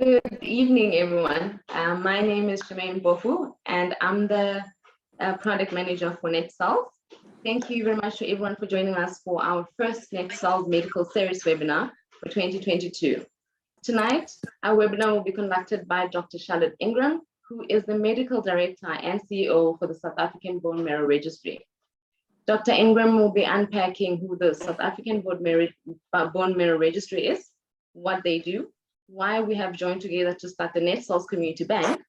Good evening, everyone. My name is Jermaine Bofu, and I'm the product manager for Netcells. Thank you very much to everyone for joining us for our first Netcells Medical Series webinar for 2022. Tonight, our webinar will be conducted by Dr. Charlotte Ingram, who is the Medical Director and CEO for the South African Bone Marrow Registry. Dr. Ingram will be unpacking who the South African Bone Marrow Registry is, what they do, why we have joined together to start the Netcells Community Bank,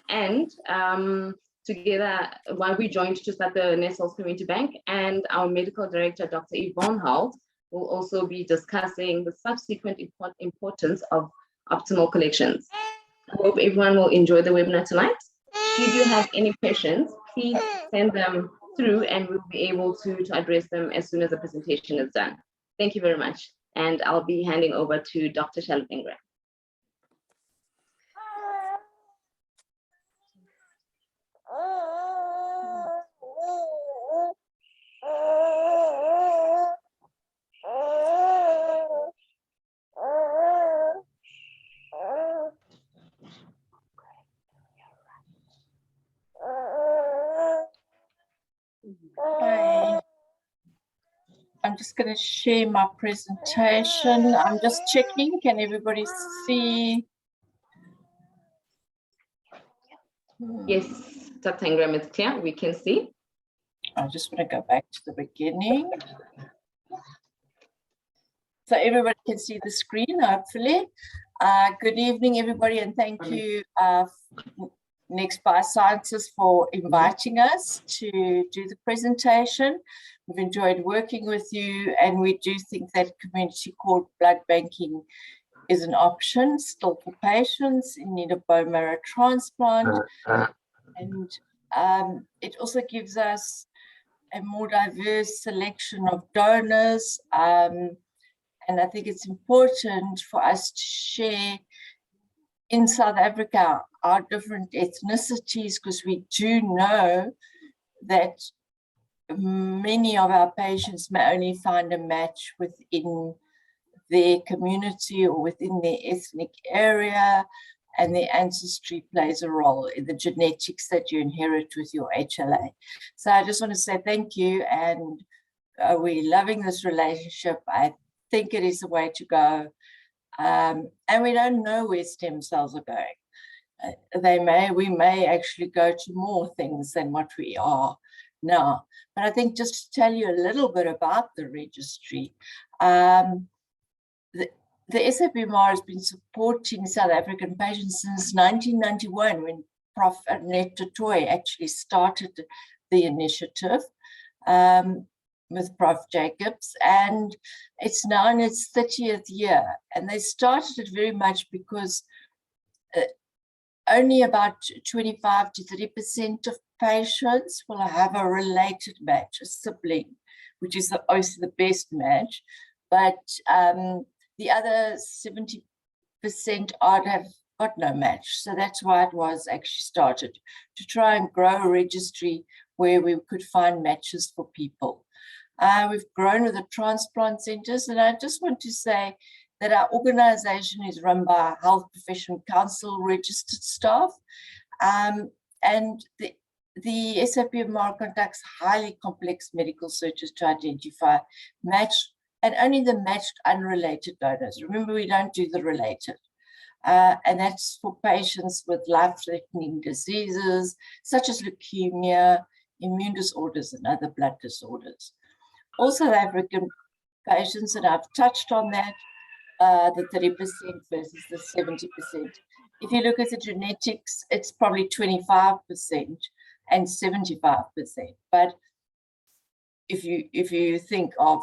and why we joined to start the Netcells Community Bank, and our medical director, Dr. Yvonne Holt, will also be discussing the subsequent importance of optimal collections. I hope everyone will enjoy the webinar tonight. Should you have any questions, please send them through and we'll be able to address them as soon as the presentation is done. Thank you very much. And I'll be handing over to Dr. Charlotte Ingram. Hi. I'm just going to share my presentation. I'm just checking. Can everybody see? Yes, Dr. Ingram, it's clear. We can see. I just want to go back to the beginning. So everybody can see the screen, hopefully. Good evening, everybody, and thank you, Next Biosciences, for inviting us to do the presentation. We've enjoyed working with you, and we do think that community cord blood banking is an option still for patients in need of bone marrow transplant. And it also gives us a more diverse selection of donors. And I think it's important for us to share in South Africa our different ethnicities, because we do know that many of our patients may only find a match within their community or within their ethnic area, and their ancestry plays a role in the genetics that you inherit with your HLA. So I just want to say thank you, and we're loving this relationship. I think it is the way to go. And we don't know where stem cells are going. We may actually go to more things than what we are now. But I think just to tell you a little bit about the registry, the SABMR has been supporting South African patients since 1991, when Prof. Annette du Toit actually started the initiative with Prof. Jacobs, and it's now in its 30th year. And they started it very much because only about 25 to 30% of patients will have a related match, a sibling, which is obviously the best match. But the other 70% odd have got no match. So that's why it was actually started, to try and grow a registry where we could find matches for people. We've grown with the transplant centers, and I just want to say that our organization is run by a Health Professional Council registered staff, and the SABMR conducts highly complex medical searches to identify matched and only the matched unrelated donors. Remember, we don't do the related. And that's for patients with life-threatening diseases such as leukemia, immune disorders, and other blood disorders. Also, South African patients, and I've touched on that, the 30% versus the 70%. If you look at the genetics, it's probably 25% and 75%. But if you think of,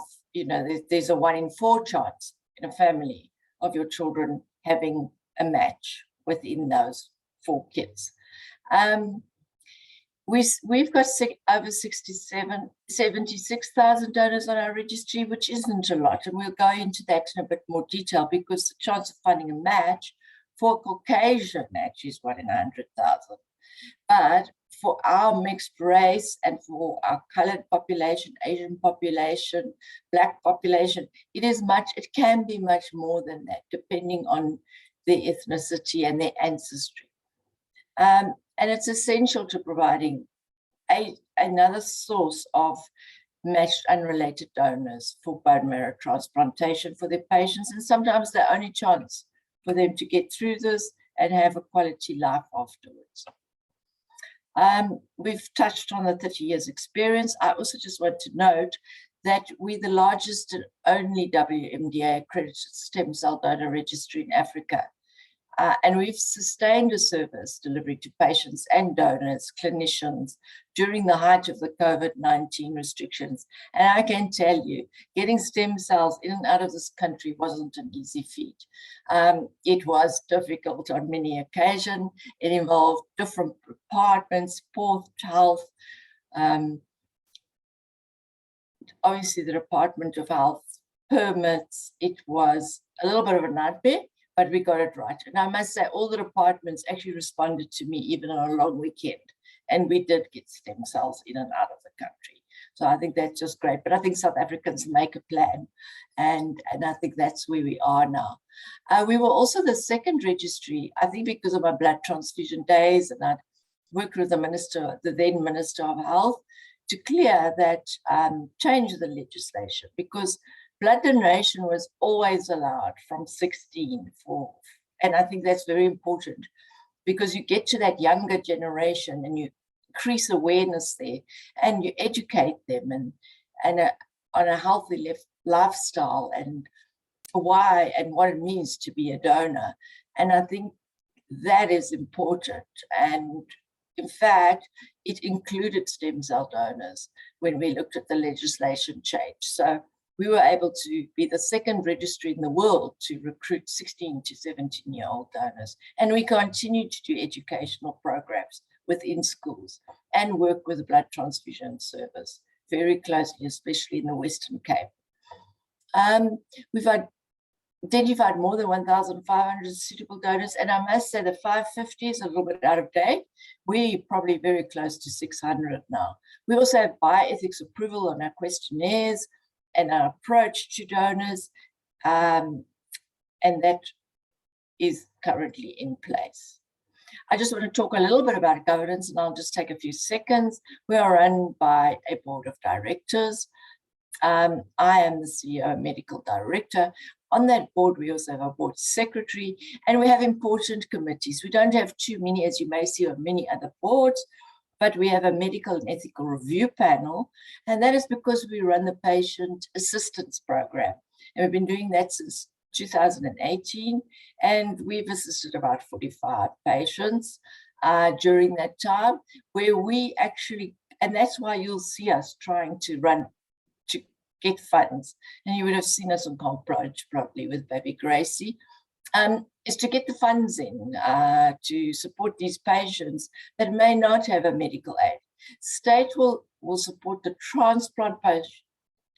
there's a 1 in 4 chance in a family of your children having a match within those 4 kids. We've got over 76,000 donors on our registry, which isn't a lot. And we'll go into that in a bit more detail, because the chance of finding a match for a Caucasian match is 1 in 100,000. But for our mixed race and for our colored population, Asian population, Black population, it can be much more than that, depending on their ethnicity and their ancestry. And it's essential to providing another source of matched unrelated donors for bone marrow transplantation for their patients, and sometimes the only chance for them to get through this and have a quality life afterwards. We've touched on the 30 years experience. I also just want to note that we're the largest and only WMDA accredited stem cell donor registry in Africa. And we've sustained a service delivery to patients and donors, clinicians, during the height of the COVID-19 restrictions. And I can tell you, getting stem cells in and out of this country wasn't an easy feat. It was difficult on many occasions. It involved different departments, Port Health, obviously the Department of Health, permits. It was a little bit of a nightmare, but we got it right. And I must say, all the departments actually responded to me, even on a long weekend. And we did get stem cells in and out of the country. So I think that's just great. But I think South Africans make a plan. And I think that's where we are now. We were also the second registry, I think because of my blood transfusion days, and I'd worked with the minister, the then Minister of Health, to clear that, change the legislation, because blood donation was always allowed from 16 for, and I think that's very important, because you get to that younger generation and you increase awareness there and you educate them and on a healthy lifestyle and why and what it means to be a donor. And I think that is important. And in fact, it included stem cell donors when we looked at the legislation change. So we were able to be the second registry in the world to recruit 16 to 17-year-old donors. And we continue to do educational programs within schools and work with the blood transfusion service very closely, especially in the Western Cape. We've identified more than 1,500 suitable donors, and I must say the 550 is a little bit out of date. We're probably very close to 600 now. We also have bioethics approval on our questionnaires and our approach to donors, and that is currently in place. I just want to talk a little bit about governance, and I'll just take a few seconds. We are run by a board of directors. I am the CEO and medical director. On that board, we also have a board secretary, and we have important committees. We don't have too many, as you may see on many other boards, but we have a medical and ethical review panel, and that is because we run the patient assistance program. And we've been doing that since 2018, and we've assisted about 45 patients during that time, where we actually, and that's why you'll see us trying to get funds, and you would have seen us on Comproach probably with Baby Gracie, is to get the funds in to support these patients that may not have a medical aid. State will support the transplant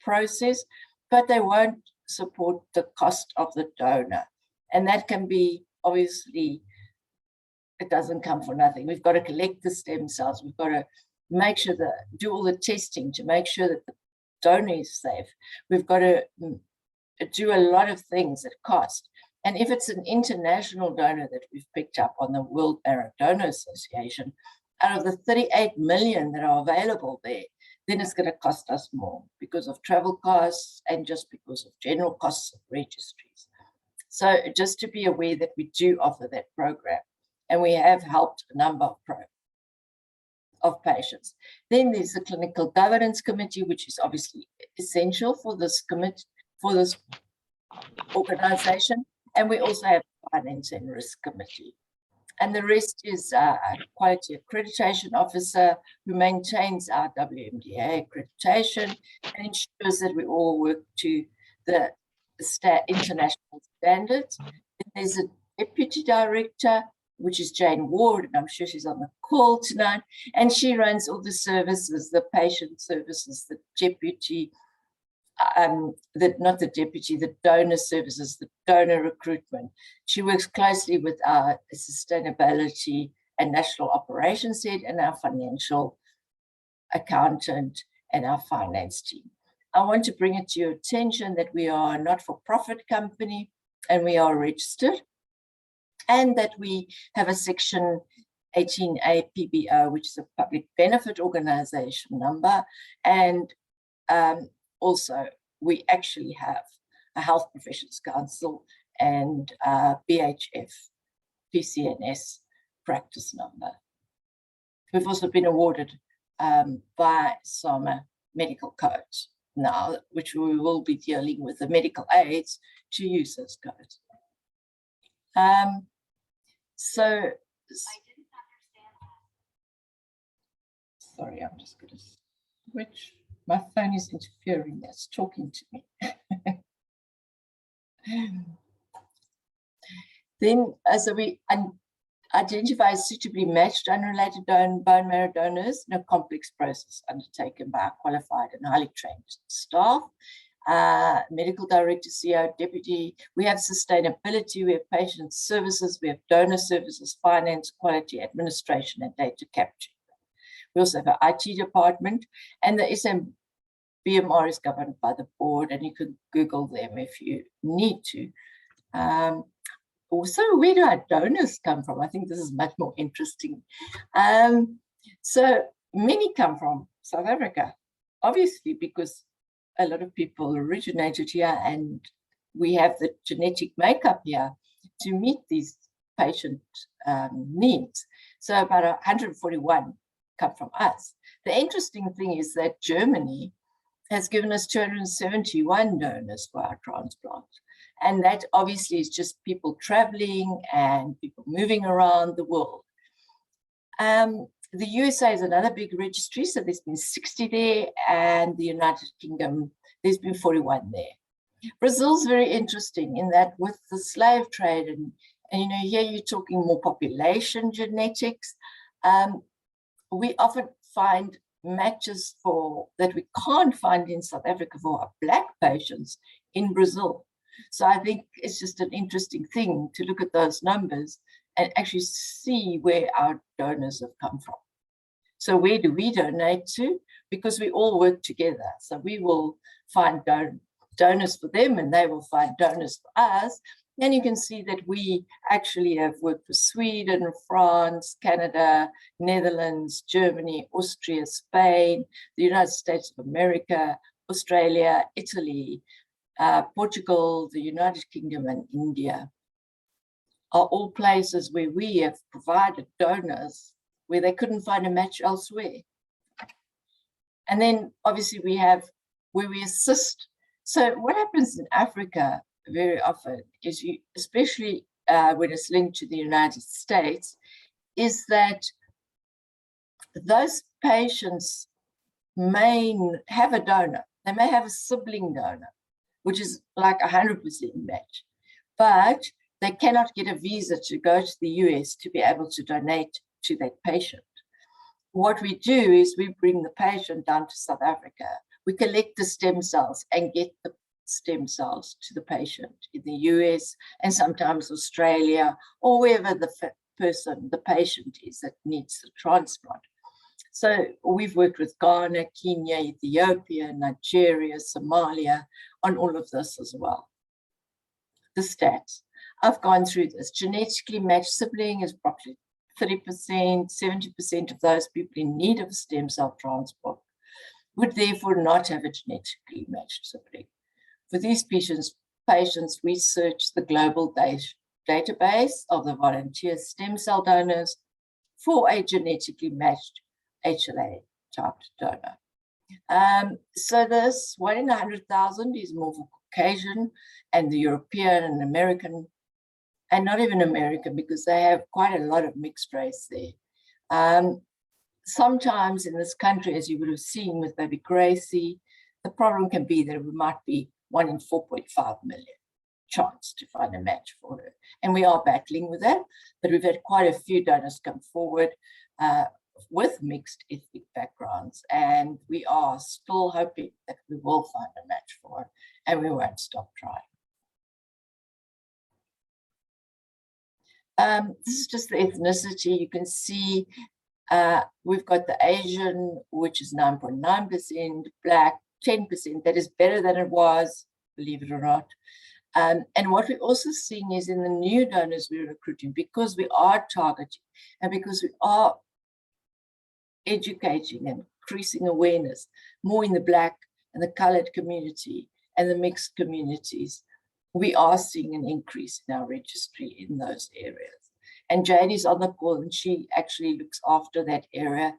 process, but they won't support the cost of the donor. And that can be, obviously, it doesn't come for nothing. We've got to collect the stem cells. We've got to make sure do all the testing to make sure that the donor is safe. We've got to do a lot of things that cost. And if it's an international donor that we've picked up on the World Marrow Donor Association, out of the 38 million that are available there, then it's going to cost us more because of travel costs and just because of general costs of registries. So just to be aware that we do offer that program, and we have helped a number of patients. Then there's the clinical governance committee, which is obviously essential for this organization. And we also have finance and risk committee. And the rest is a quality accreditation officer who maintains our WMDA accreditation and ensures that we all work to the international standards. Then there's a deputy director, which is Jane Ward, and I'm sure she's on the call tonight, and she runs all the services, the patient services, the deputy, the donor services, the donor recruitment. She works closely with our sustainability and national operations head and our financial accountant and our finance team. I want to bring it to your attention that we are a not-for-profit company and we are registered. and that we have a Section 18A PBO, which is a public benefit organization number. And also, we actually have a Health Professions Council and BHF PCNS practice number. We've also been awarded by SABMR medical codes now, which we will be dealing with the medical aids to use those codes. So, sorry, I'm just going to switch. My phone is interfering, that's talking to me. Then, so we identify suitably matched unrelated bone marrow donors in a complex process undertaken by a qualified and highly trained staff. Medical director, CEO, deputy. We have sustainability, we have patient services, we have donor services, finance, quality, administration, and data capture. We also have an IT department, and the SABMR is governed by the board, and you can Google them if you need to. Also, where do our donors come from? I think this is much more interesting. So many come from South Africa, obviously, because a lot of people originated here, and we have the genetic makeup here to meet these patient needs. So about 141 come from us. The interesting thing is that Germany has given us 271 donors for our transplant. And that obviously is just people traveling and people moving around the world. The USA is another big registry, so there's been 60 there, and the United Kingdom, there's been 41 there. Brazil's very interesting in that with the slave trade, and you know, here you're talking more population genetics, we often find matches for that we can't find in South Africa for our Black patients in Brazil. So I think it's just an interesting thing to look at those numbers and actually see where our donors have come from. So where do we donate to? Because we all work together. So we will find donors for them, and they will find donors for us. And you can see that we actually have worked with Sweden, France, Canada, Netherlands, Germany, Austria, Spain, the United States of America, Australia, Italy, Portugal, the United Kingdom, and India are all places where we have provided donors where they couldn't find a match elsewhere. And then obviously we have where we assist. So what happens in Africa very often is, you, especially when it's linked to the United States, is that those patients may have a donor. They may have a sibling donor, which is like 100% match, but they cannot get a visa to go to the US to be able to donate to that patient. What we do is we bring the patient down to South Africa. We collect the stem cells and get the stem cells to the patient in the US and sometimes Australia, or wherever the patient is that needs the transplant. So we've worked with Ghana, Kenya, Ethiopia, Nigeria, Somalia on all of this as well. The stats. I've gone through this. Genetically matched sibling is probably 30%, 70% of those people in need of a stem cell transplant would therefore not have a genetically matched sibling. For these patients, we search the global database of the volunteer stem cell donors for a genetically matched HLA typed donor. So this 1 in 100,000 is more for Caucasian and the European and American, and not even American, because they have quite a lot of mixed race there. Sometimes in this country, as you would have seen with baby Gracie, the problem can be that it might be 1 in 4.5 million chance to find a match for her. And we are battling with that, but we've had quite a few donors come forward with mixed ethnic backgrounds, and we are still hoping that we will find a match for her, and we won't stop trying. This is just the ethnicity. You can see we've got the Asian, which is 9.9%, Black 10%. That is better than it was, believe it or not. And what we're also seeing is in the new donors we're recruiting, because we are targeting and because we are educating and increasing awareness more in the Black and the colored community and the mixed communities, we are seeing an increase in our registry in those areas. And Jadie's on the call and she actually looks after that area.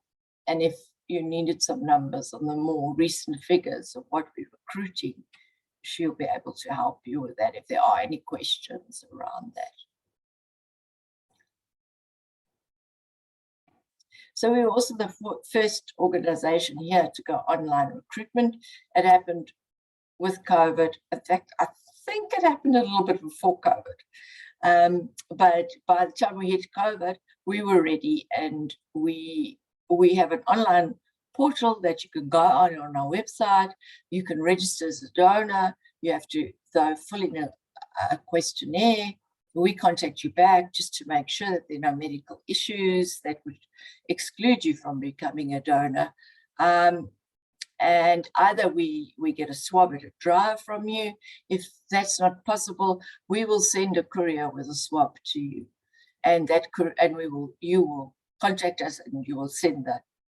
And if you needed some numbers on the more recent figures of what we're recruiting, she'll be able to help you with that if there are any questions around that. So we were also the first organization here to go online recruitment. It happened with COVID. In fact, I think it happened a little bit before COVID. But by the time we hit COVID, we were ready, and we have an online portal that you can go on our website. You can register as a donor. You have to, though, fill in a questionnaire. We contact you back just to make sure that there are no medical issues that would exclude you from becoming a donor. And either we get a swab at a drive from you. If that's not possible, we will send a courier with a swab to you, and you will contact us, and you will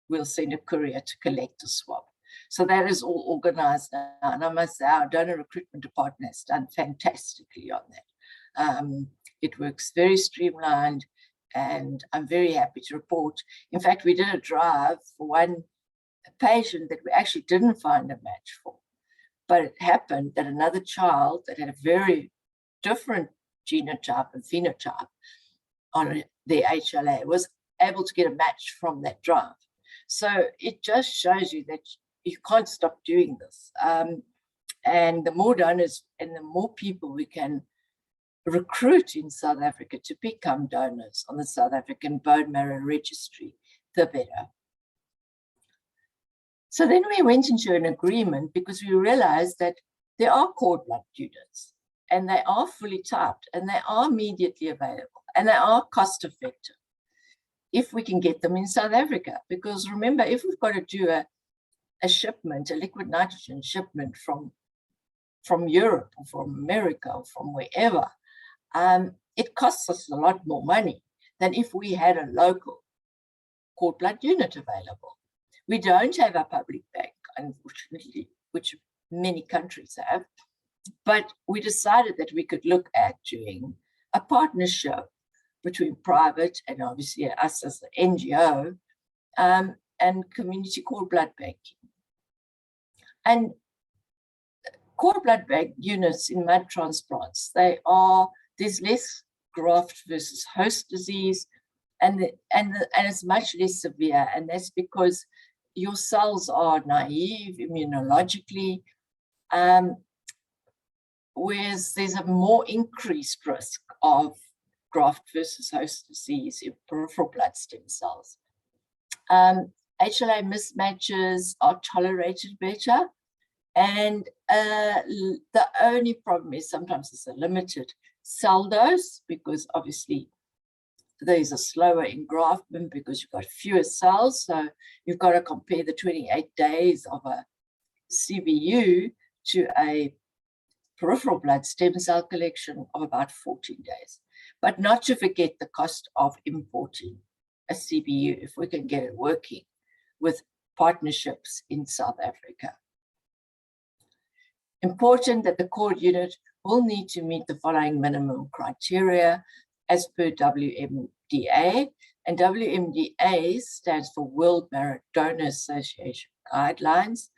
we'll send a courier to collect the swab. So that is all organized now, and I must say our donor recruitment department has done fantastically on that. It works very streamlined, and I'm very happy to report. In fact, we did a drive for one patient that we actually didn't find a match for, but it happened that another child that had a very different genotype and phenotype on their HLA was able to get a match from that drive. So it just shows you that you can't stop doing this. And the more donors and the more people we can recruit in South Africa to become donors on the South African Bone Marrow Registry, the better. So then we went into an agreement because we realized that there are cord blood units, and they are fully typed, and they are immediately available, and they are cost effective if we can get them in South Africa. Because remember, if we've got to do a shipment, a liquid nitrogen shipment from Europe or from America or from wherever, it costs us a lot more money than if we had a local cord blood unit available. We don't have a public bank, unfortunately, which many countries have, but we decided that we could look at doing a partnership between private and obviously us as the NGO and community cord blood banking. And cord blood bank units in blood transplants, there's less graft versus host disease, and it's much less severe, and that's because your cells are naive immunologically, whereas there's a more increased risk of graft versus host disease in peripheral blood stem cells. HLA mismatches are tolerated better, and the only problem is sometimes it's a limited cell dose, because obviously there's a slower engraftment because you've got fewer cells. So you've got to compare the 28 days of a CBU to a peripheral blood stem cell collection of about 14 days. But not to forget the cost of importing a CBU if we can get it working with partnerships in South Africa. Important that the cord unit will need to meet the following minimum criteria as per WMDA, and WMDA stands for World Marrow Donor Association Guidelines.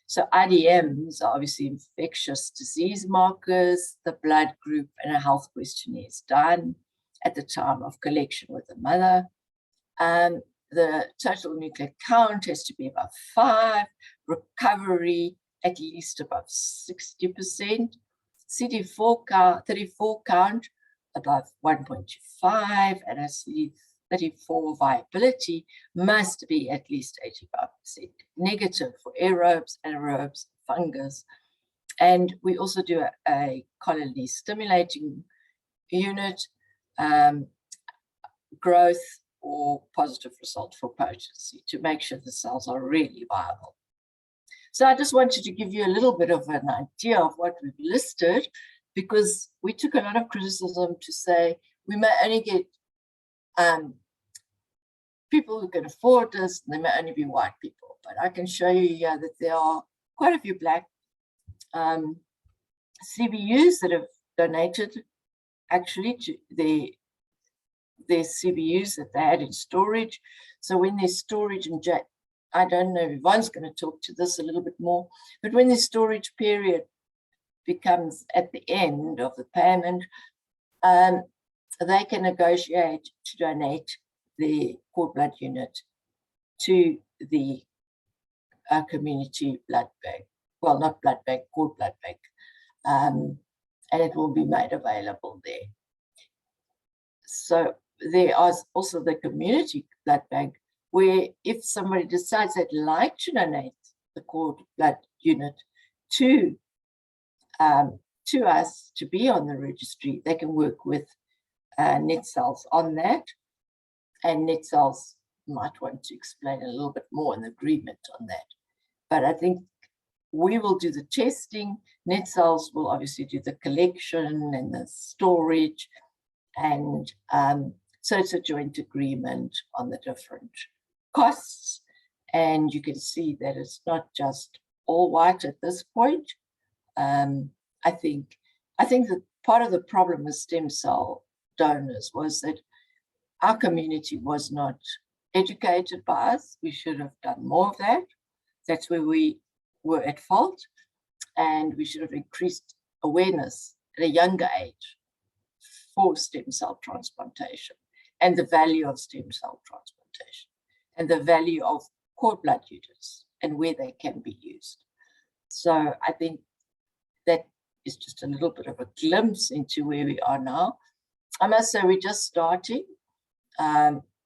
So IDMs are obviously infectious disease markers, the blood group, and a health questionnaire is done at the time of collection with the mother. The total nuclear count has to be above 5, recovery at least above 60%, CD4 count, 34 count above 1.25, and a CD34 viability must be at least 85% negative for aerobes, anaerobes, fungus. And we also do a colony stimulating unit, growth or positive result for potency to make sure the cells are really viable. So I just wanted to give you a little bit of an idea of what we've listed. because we took a lot of criticism to say we may only get people who can afford this, and they may only be white people. But I can show you here that there are quite a few black CBUs that have donated actually to their CBUs that they had in storage. So when there's storage, and I don't know if Yvonne's going to talk to this a little bit more, but when the storage period becomes at the end of the payment, they can negotiate to donate the cord blood unit to the community blood bank. Well, not blood bank, cord blood bank. And it will be made available there. So there is also the community blood bank, where if somebody decides they'd like to donate the cord blood unit to us to be on the registry, they can work with Netcells on that. And Netcells might want to explain a little bit more an agreement on that. But I think we will do the testing. Netcells will obviously do the collection and the storage. And so it's a joint agreement on the different costs. And you can see that it's not just all white at this point. I think that part of the problem with stem cell donors was that our community was not educated by us. We should have done more of that. That's where we were at fault. And we should have increased awareness at a younger age for stem cell transplantation and the value of stem cell transplantation and the value of cord blood units and where they can be used. So I think that is just a little bit of a glimpse into where we are now. I must say we're just starting.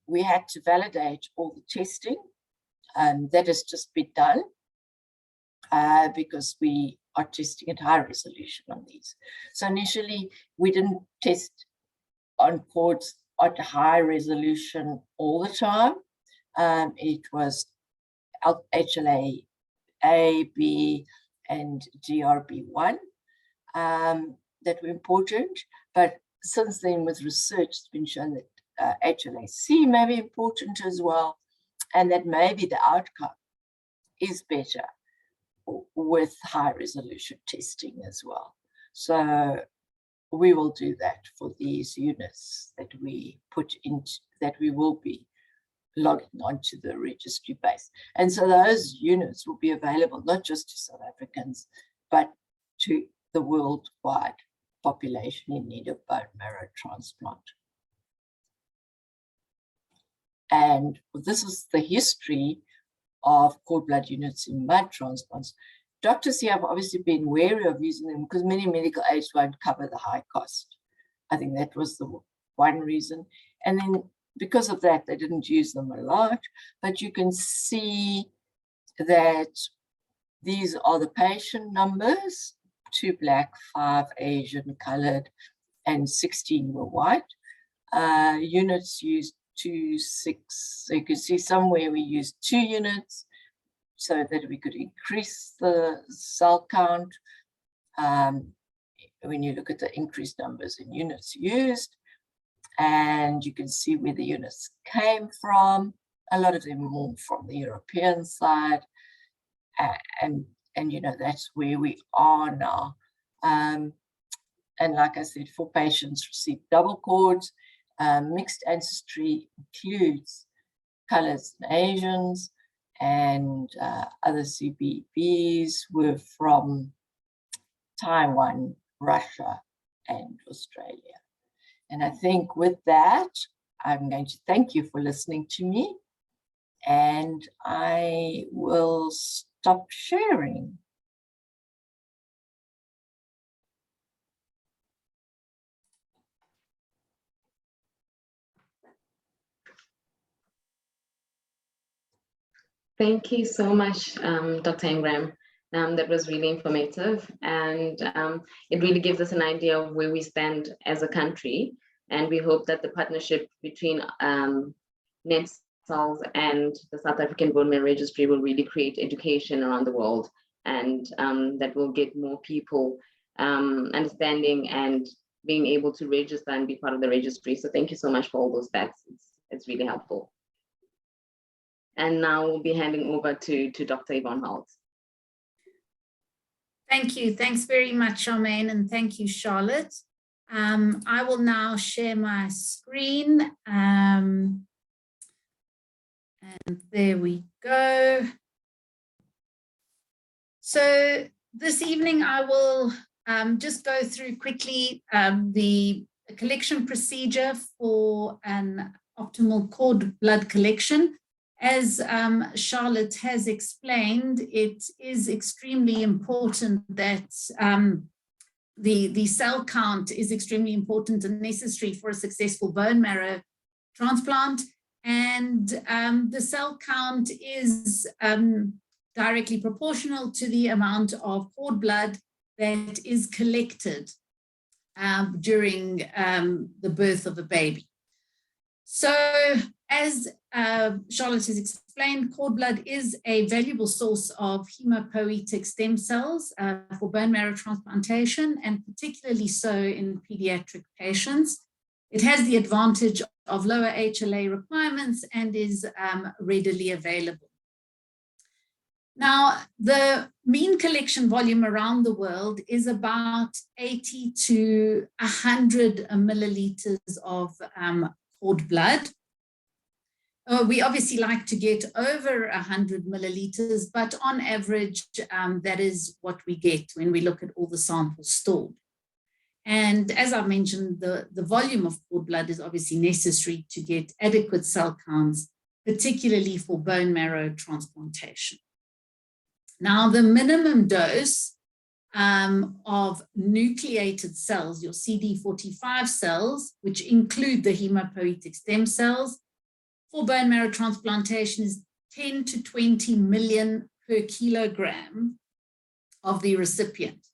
We had to validate all the testing, that has just been done because we are testing at high resolution on these. So initially, we didn't test on cords at high resolution all the time. It was HLA A, B, and GRB1 that were important. But since then, with research, it's been shown that HLA-C may be important as well, and that maybe the outcome is better with high resolution testing as well. So we will do that for these units that we put into, that we will be logging onto the registry base. And so those units will be available not just to South Africans, but to the worldwide population in need of bone marrow transplant. And this is the history of cord blood units in blood transplants. Doctors here have obviously been wary of using them because many medical aids won't cover the high cost. I think that was the one reason. And then because of that, they didn't use them a lot. But you can see that these are the patient numbers: 2 black, 5 Asian, colored, and 16 were white. Units used 2, 6. So you can see somewhere we used 2 units so that we could increase the cell count. When you look at the increased numbers in units used, and you can see where the units came from. A lot of them more from the European side, and you know, that's where we are now. And like I said, for patients received double cords. Mixed ancestry includes colors and Asians, and other CBBs were from Taiwan, Russia, and Australia. And I think with that, I'm going to thank you for listening to me, and I will stop sharing. Thank you so much, Dr. Ingram. That was really informative, and it really gives us an idea of where we stand as a country. And we hope that the partnership between Netcells and the South African Bone Marrow Registry will really create education around the world, and that will get more people understanding and being able to register and be part of the registry. So thank you so much for all those stats. It's really helpful. And now we'll be handing over to Dr. Yvonne Holt. Thank you. Thanks very much, Charmaine, and thank you, Charlotte. I will now share my screen. And there we go. So this evening, I will just go through quickly the collection procedure for an optimal cord blood collection. As Charlotte has explained, it is extremely important that the cell count is extremely important and necessary for a successful bone marrow transplant. And the cell count is directly proportional to the amount of cord blood that is collected during the birth of a baby. So as Charlotte has explained, cord blood is a valuable source of hematopoietic stem cells for bone marrow transplantation, and particularly so in pediatric patients. It has the advantage of lower HLA requirements and is readily available. Now, the mean collection volume around the world is about 80 to 100 milliliters of cord blood. We obviously like to get over 100 milliliters, but on average, that is what we get when we look at all the samples stored. And as I mentioned, the volume of cord blood is obviously necessary to get adequate cell counts, particularly for bone marrow transplantation. Now, the minimum dose of nucleated cells, your CD45 cells, which include the hematopoietic stem cells, for bone marrow transplantation is 10 to 20 million per kilogram of the recipient.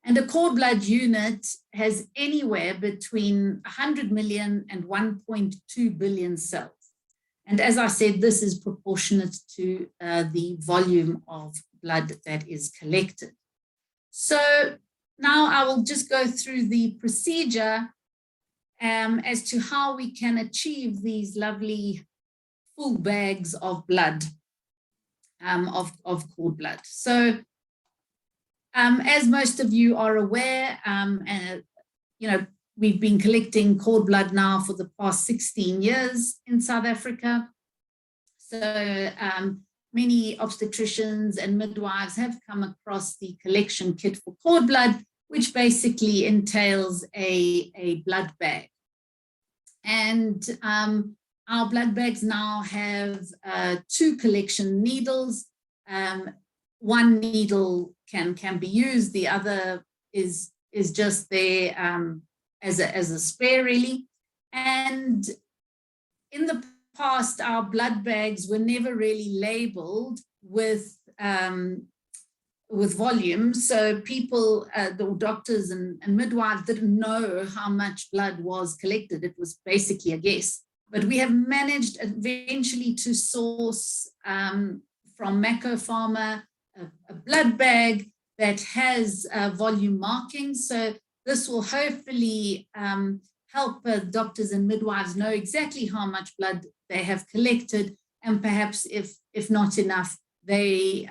And a cord blood unit has anywhere between 100 million and 1.2 billion cells. And as I said, this is proportionate to the volume of blood that is collected. So now I will just go through the procedure as to how we can achieve these lovely full bags of blood, of cord blood. So as most of you are aware, we've been collecting cord blood now for the past 16 years in South Africa. So many obstetricians and midwives have come across the collection kit for cord blood, which basically entails a blood bag. And our blood bags now have 2 collection needles. One needle can be used, the other is just there as a spare, really. And in the past, our blood bags were never really labeled with volume, so people, the doctors and midwives didn't know how much blood was collected. It was basically a guess. But we have managed eventually to source from Mako Pharma a blood bag that has volume markings. So this will hopefully help doctors and midwives know exactly how much blood they have collected, and perhaps if not enough, they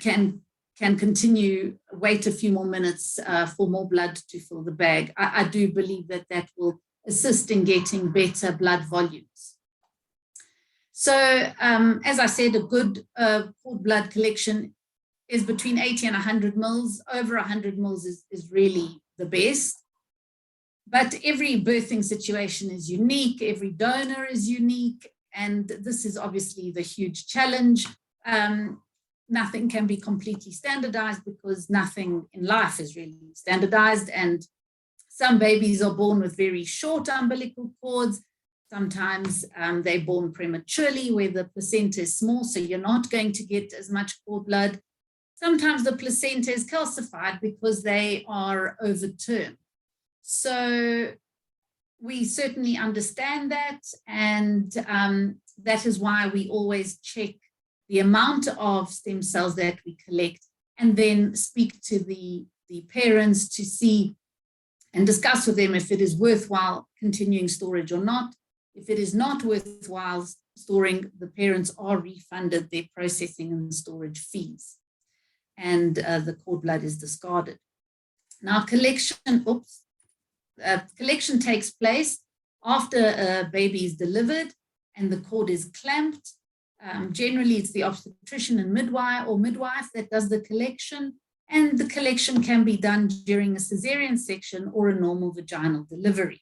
can continue, wait a few more minutes for more blood to fill the bag. I do believe that will assist in getting better blood volumes. So as I said, a good cord blood collection is between 80 and 100 mils. Over 100 mils is really the best. But every birthing situation is unique, every donor is unique, and this is obviously the huge challenge. Nothing can be completely standardized because nothing in life is really standardized, and some babies are born with very short umbilical cords. Sometimes they're born prematurely where the placenta is small, so you're not going to get as much cord blood. Sometimes the placenta is calcified because they are overturned. So we certainly understand that, and that is why we always check the amount of stem cells that we collect and then speak to the the parents to see and discuss with them if it is worthwhile continuing storage or not. If it is not worthwhile storing, the parents are refunded their processing and storage fees, and the cord blood is discarded. Now, collection takes place after a baby is delivered and the cord is clamped. Generally, it's the obstetrician and midwife that does the collection, and the collection can be done during a cesarean section or a normal vaginal delivery.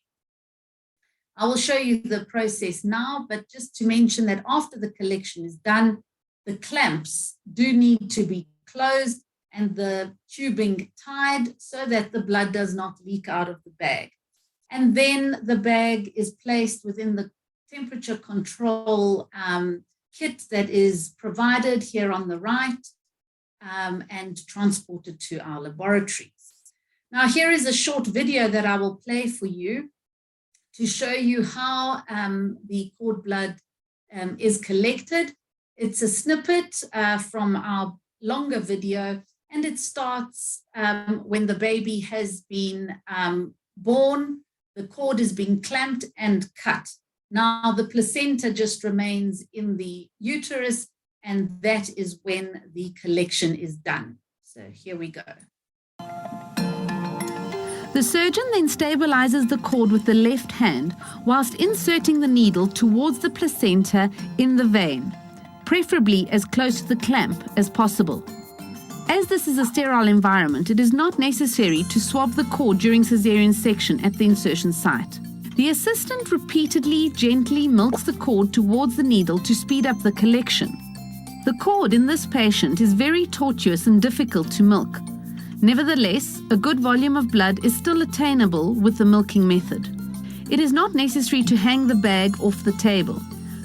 I will show you the process now, but just to mention that after the collection is done, the clamps do need to be closed and the tubing tied so that the blood does not leak out of the bag. And then the bag is placed within the temperature control kit that is provided here on the right and transported to our laboratories. Now, here is a short video that I will play for you to show you how the cord blood is collected. It's a snippet from our longer video, and it starts when the baby has been born, the cord is being clamped and cut. Now the placenta just remains in the uterus, and that is when the collection is done. So here we go. The surgeon then stabilizes the cord with the left hand whilst inserting the needle towards the placenta in the vein, preferably as close to the clamp as possible. As this is a sterile environment, it is not necessary to swab the cord during cesarean section at the insertion site. The assistant repeatedly, gently milks the cord towards the needle to speed up the collection. The cord in this patient is very tortuous and difficult to milk. Nevertheless, a good volume of blood is still attainable with the milking method. It is not necessary to hang the bag off the table.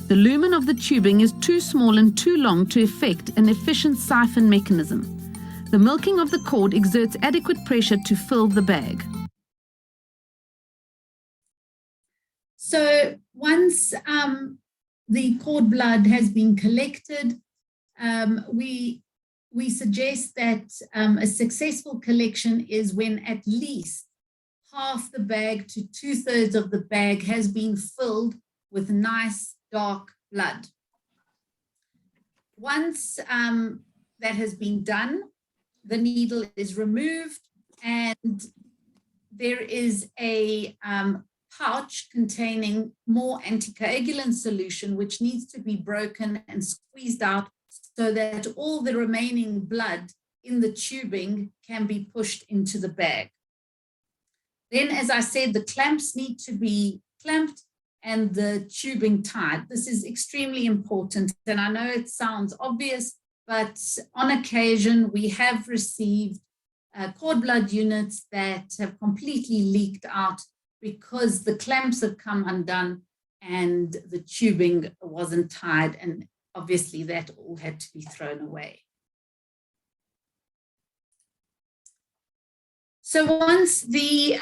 The lumen of the tubing is too small and too long to effect an efficient siphon mechanism. The milking of the cord exerts adequate pressure to fill the bag. So once the cord blood has been collected, we suggest that a successful collection is when at least half the bag to 2/3 of the bag has been filled with nice dark blood. Once that has been done, the needle is removed and there is a pouch containing more anticoagulant solution which needs to be broken and squeezed out so that all the remaining blood in the tubing can be pushed into the bag. Then, as I said, the clamps need to be clamped and the tubing tied. This is extremely important, and I know it sounds obvious, but on occasion we have received cord blood units that have completely leaked out because the clamps have come undone and the tubing wasn't tied, and obviously that all had to be thrown away. So once the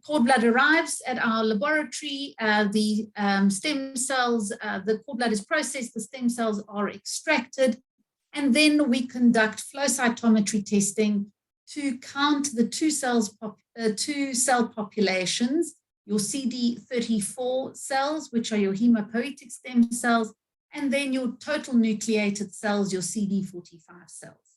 cord blood arrives at our laboratory, the stem cells, the cord blood is processed, the stem cells are extracted, and then we conduct flow cytometry testing to count the two cell populations, your CD34 cells, which are your hematopoietic stem cells, and then your total nucleated cells, your CD45 cells.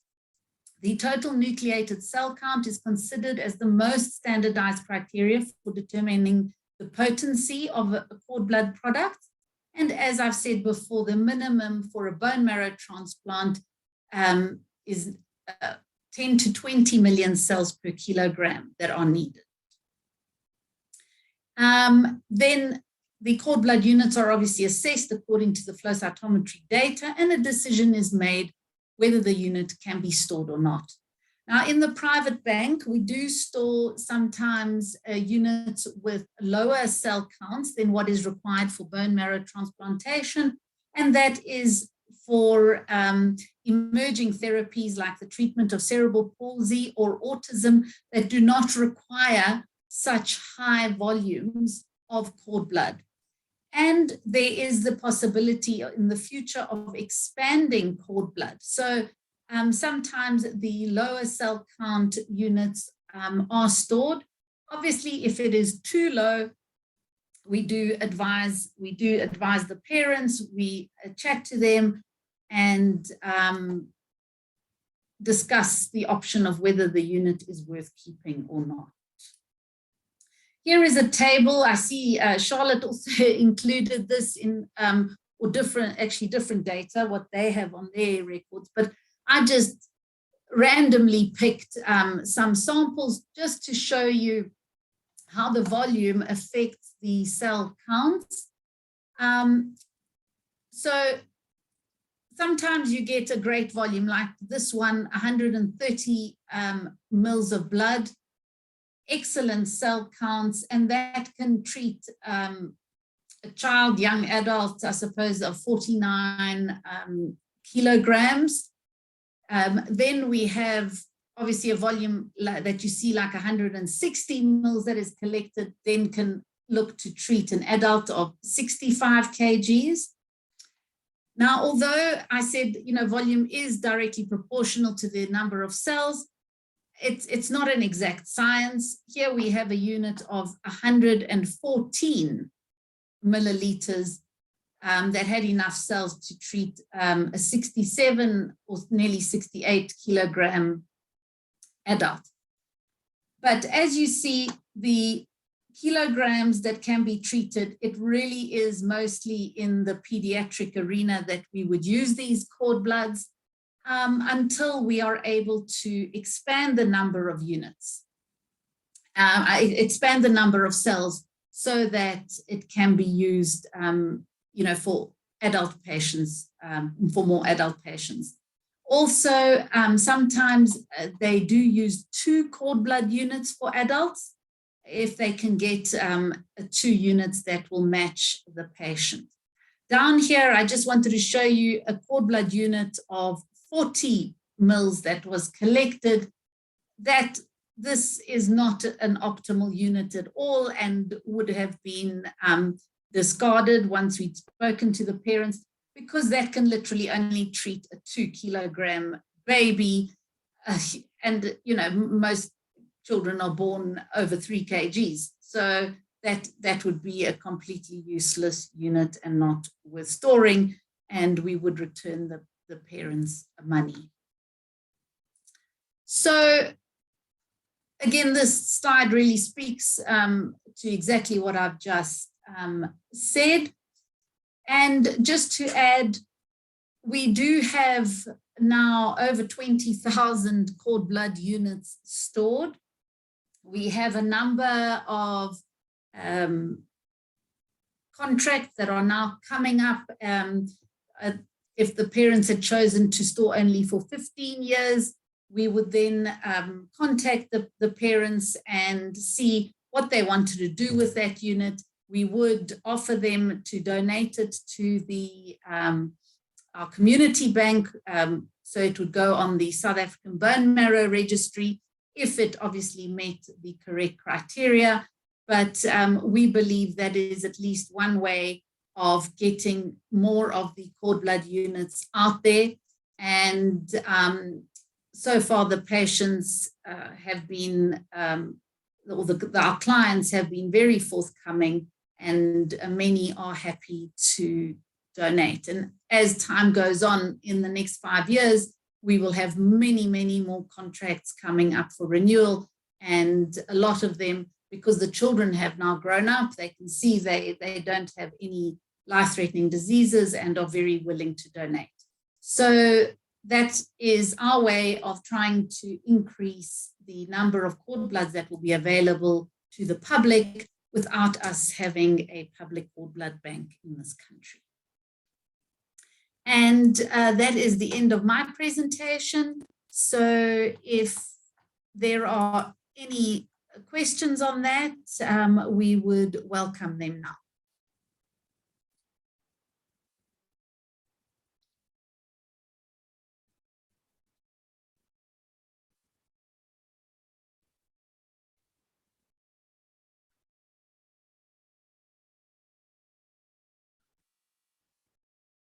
The total nucleated cell count is considered as the most standardized criteria for determining the potency of a cord blood product. And as I've said before, the minimum for a bone marrow transplant is 10 to 20 million cells per kilogram that are needed. Then the cord blood units are obviously assessed according to the flow cytometry data, and a decision is made whether the unit can be stored or not. Now, in the private bank, we do store sometimes units with lower cell counts than what is required for bone marrow transplantation, and that is for emerging therapies like the treatment of cerebral palsy or autism that do not require such high volumes of cord blood. And there is the possibility in the future of expanding cord blood. So sometimes the lower cell count units are stored. Obviously, if it is too low, we do advise the parents, we chat to them and discuss the option of whether the unit is worth keeping or not. Here is a table. I see Charlotte also included this in, or different data, what they have on their records, but I just randomly picked some samples just to show you how the volume affects the cell counts. So sometimes you get a great volume like this one, 130 mils of blood, excellent cell counts, and that can treat a child, young adult, I suppose, of 49 kilograms. Then we have obviously a volume that you see like 160 mils that is collected, then can look to treat an adult of 65 kgs. Now, although I said, volume is directly proportional to the number of cells, it's not an exact science. Here we have a unit of 114 milliliters that had enough cells to treat a 67 or nearly 68 kilogram adult. But as you see, the kilograms that can be treated, it really is mostly in the pediatric arena that we would use these cord bloods until we are able to expand the number of units, expand the number of cells so that it can be used, for adult patients, for more adult patients. Also, sometimes they do use 2 cord blood units for adults if they can get 2 units that will match the patient. Down here, I just wanted to show you a cord blood unit of 40 mils that was collected. That this is not an optimal unit at all and would have been discarded once we'd spoken to the parents, because that can literally only treat a 2 kilogram baby. And, most children are born over 3 kgs. So that would be a completely useless unit and not worth storing, and we would return the parents' money. So again, this slide really speaks to exactly what I've just said. And just to add, we do have now over 20,000 cord blood units stored. We have a number of contracts that are now coming up. If the parents had chosen to store only for 15 years, we would then contact the parents and see what they wanted to do with that unit. We would offer them to donate it to our community bank, so it would go on the South African Bone Marrow Registry if it obviously met the correct criteria. But we believe that is at least one way of getting more of the cord blood units out there. And so far the patients have been, our clients have been very forthcoming, and many are happy to donate. And as time goes on, in the next 5 years, we will have many, many more contracts coming up for renewal, and a lot of them, because the children have now grown up, they can see they don't have any life-threatening diseases and are very willing to donate. So that is our way of trying to increase the number of cord bloods that will be available to the public without us having a public cord blood bank in this country. And that is the end of my presentation. So if there are any questions on that, we would welcome them now.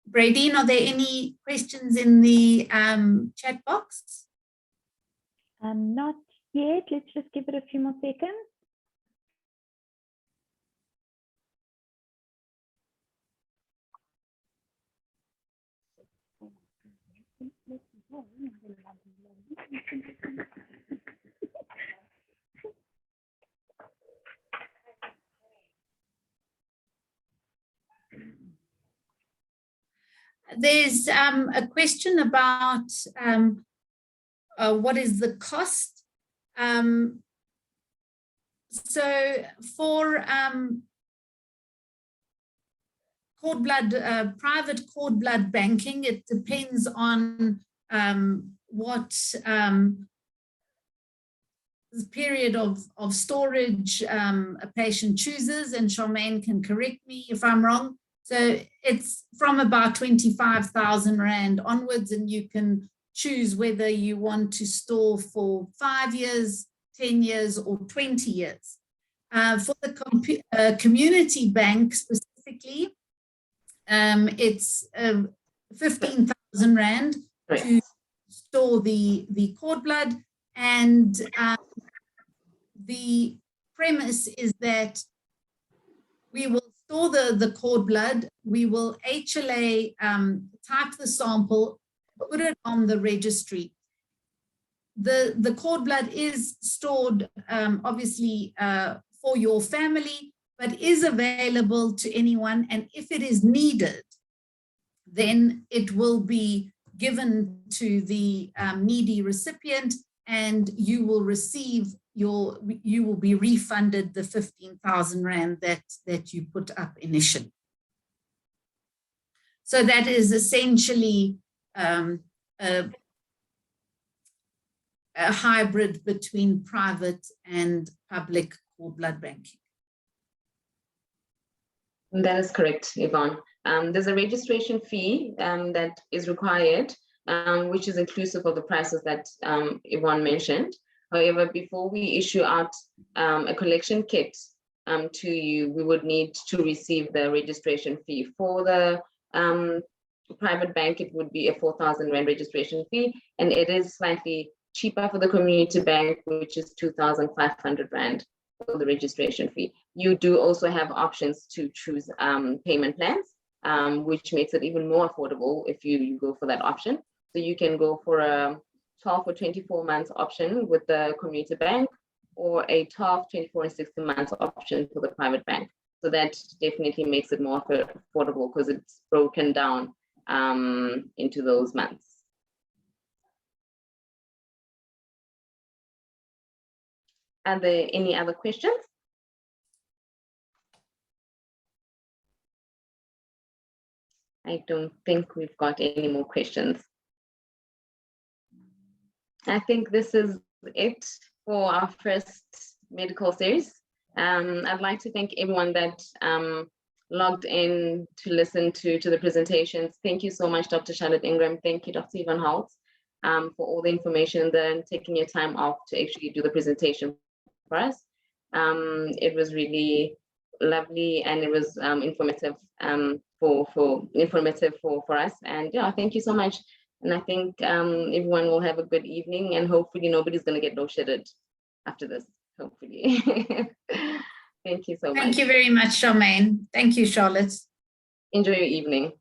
Bradine, are there any questions in the chat box? Not yet. Let's just give it a few more seconds. There's a question about what is the cost. So for cord blood, private cord blood banking, it depends on what the period of storage a patient chooses, and Charmaine can correct me if I'm wrong. So it's from about 25,000 Rand onwards, and you can choose whether you want to store for 5 years, 10 years, or 20 years. For the community bank specifically, it's 15,000 Rand to store the cord blood, and the premise is that we will store the cord blood, we will HLA type the sample, put it on the registry. The cord blood is stored obviously for your family, but is available to anyone, and if it is needed, then it will be given to the needy recipient, and you will receive you will be refunded the 15,000 Rand that you put up initially. So that is essentially a hybrid between private and public cord blood banking. That is correct, Yvonne. There's a registration fee that is required, which is inclusive of the prices that Yvonne mentioned. However, before we issue out a collection kit to you, we would need to receive the registration fee. For the private bank, it would be a 4,000 Rand registration fee, and it is slightly cheaper for the community bank, which is 2,500 Rand for the registration fee. You do also have options to choose payment plans, which makes it even more affordable if you go for that option. So you can go for a 12 or 24 months option with the community bank, or a 12, 24, and 60 months option for the private bank. So that definitely makes it more affordable because it's broken down into those months. Are there any other questions? I don't think we've got any more questions. I think this is it for our first medical series. I'd like to thank everyone that logged in to listen to the presentations. Thank you so much, Dr. Charlotte Ingram. Thank you, Dr. Yvonne Holt, for all the information and taking your time off to actually do the presentation for us. It was really lovely, and it was informative for us. And yeah, thank you so much. And I think everyone will have a good evening, and hopefully nobody's going to get load-shedded after this, hopefully. Thank you so much. Thank you very much, Charmaine. Thank you, Charlotte. Enjoy your evening.